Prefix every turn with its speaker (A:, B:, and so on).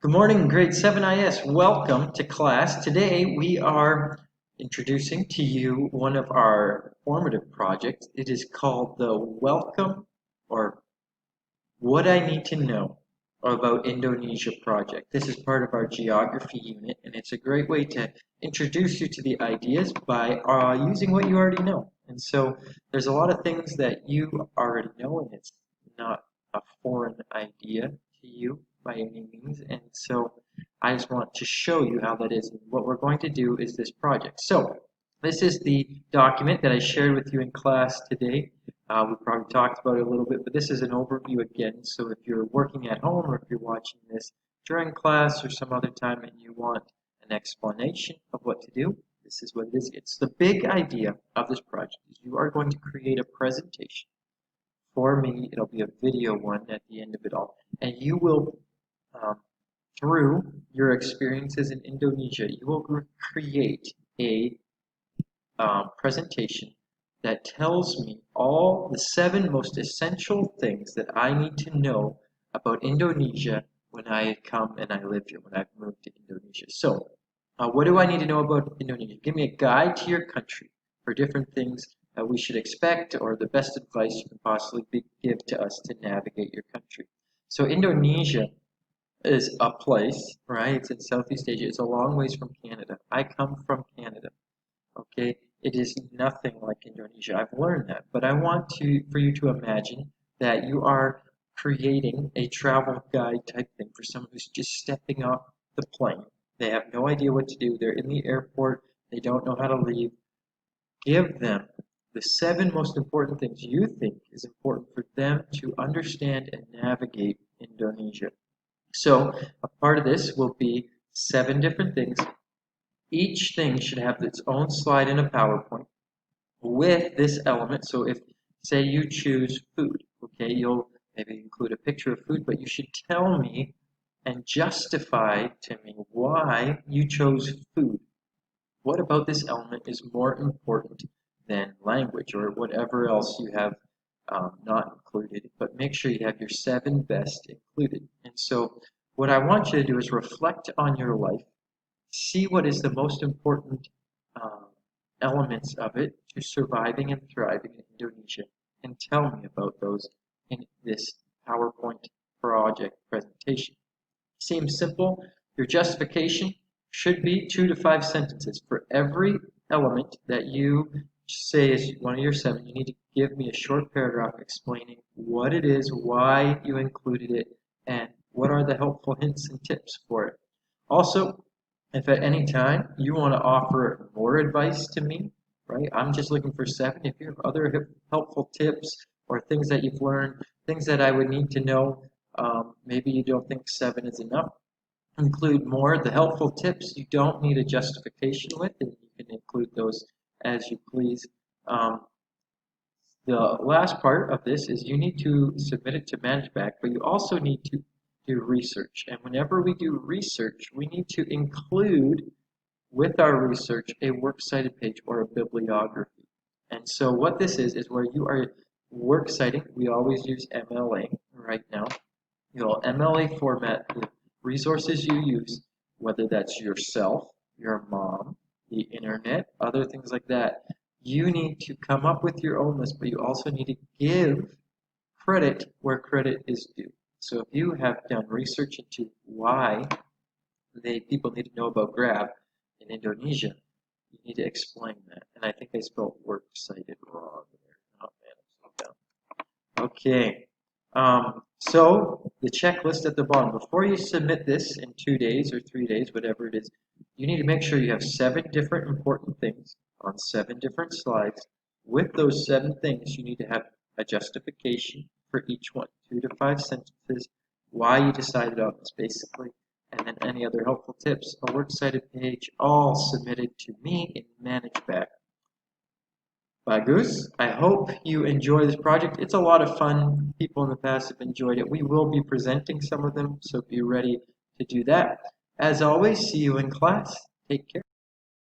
A: Good morning, grade 7 IS. Welcome to class. Today we are introducing to you one of our formative projects. It is called the Welcome or What I Need to Know About Indonesia project. This is part of our geography unit, and it's a great way to introduce you to the ideas by using what you already know. And so there's a lot of things that you already know, and it's not a foreign idea to you by any means. And so I just want to show you how that is. And what we're going to do is this project. So this is the document that I shared with you in class today. We probably talked about it a little bit, but this is an overview again. So if you're working at home or if you're watching this during class or some other time and you want an explanation of what to do, this is what it is. It's the big idea of this project is you are going to create a presentation. For me, it'll be a video one at the end of it all. And you will, through your experiences in Indonesia, you will create a presentation that tells me all the 7 most essential things that I need to know about Indonesia when I come and I live here, when I've moved to Indonesia. So, what do I need to know about Indonesia? Give me a guide to your country for different things that we should expect or the best advice you can possibly give to us to navigate your country. So Indonesia is a place, right? It's in Southeast Asia. It's a long ways from Canada. I come from Canada, okay? It is nothing like Indonesia. I've learned that, but I want for you to imagine that you are creating a travel guide type thing for someone who's just stepping off the plane. They have no idea what to do. They're in the airport. They don't know how to leave. Give them the 7 most important things you think is important for them to understand and navigate Indonesia. So a part of this will be 7 different things. Each thing should have its own slide in a PowerPoint with this element. So if, say, you choose food, okay, you'll maybe include a picture of food, but you should tell me and justify to me why you chose food. What about this element is more important than language or whatever else you have not included, but make sure you have your 7 best included. And so what I want you to do is reflect on your life, see what is the most important elements of it to surviving and thriving in Indonesia, and tell me about those in this PowerPoint project presentation. Seems simple. Your justification should be 2 to 5 sentences. For every element that you say is one of your 7, you need to give me a short paragraph explaining what it is, why you included it, and what are the helpful hints and tips for it. Also, if at any time you want to offer more advice to me, right, I'm just looking for 7. If you have other helpful tips or things that you've learned, things that I would need to know, maybe you don't think 7 is enough, include more. The helpful tips you don't need a justification with, and you can include those as you please. The last part of this is you need to submit it to ManageBack, but you also need to do research. And whenever we do research, we need to include with our research a works cited page or a bibliography. And so what this is where you are works citing. We always use MLA right now. You'll MLA format the resources you use, whether that's yourself, your mom, the internet, other things like that. You need to come up with your own list, but you also need to give credit where credit is due. So if you have done research into why people need to know about Grab in Indonesia, you need to explain that. And I think I spelled works cited wrong there. Oh man, okay. So the checklist at the bottom, before you submit this in 2 days or 3 days, whatever it is, you need to make sure you have 7 different important things on 7 different slides. With those 7 things, you need to have a justification for each one, 2 to 5 sentences, why you decided on this basically, and then any other helpful tips, a works cited page, all submitted to me in ManageBack. Bagus. I hope you enjoy this project. It's a lot of fun. People in the past have enjoyed it. We will be presenting some of them, so be ready to do that. As always, see you in class. Take care.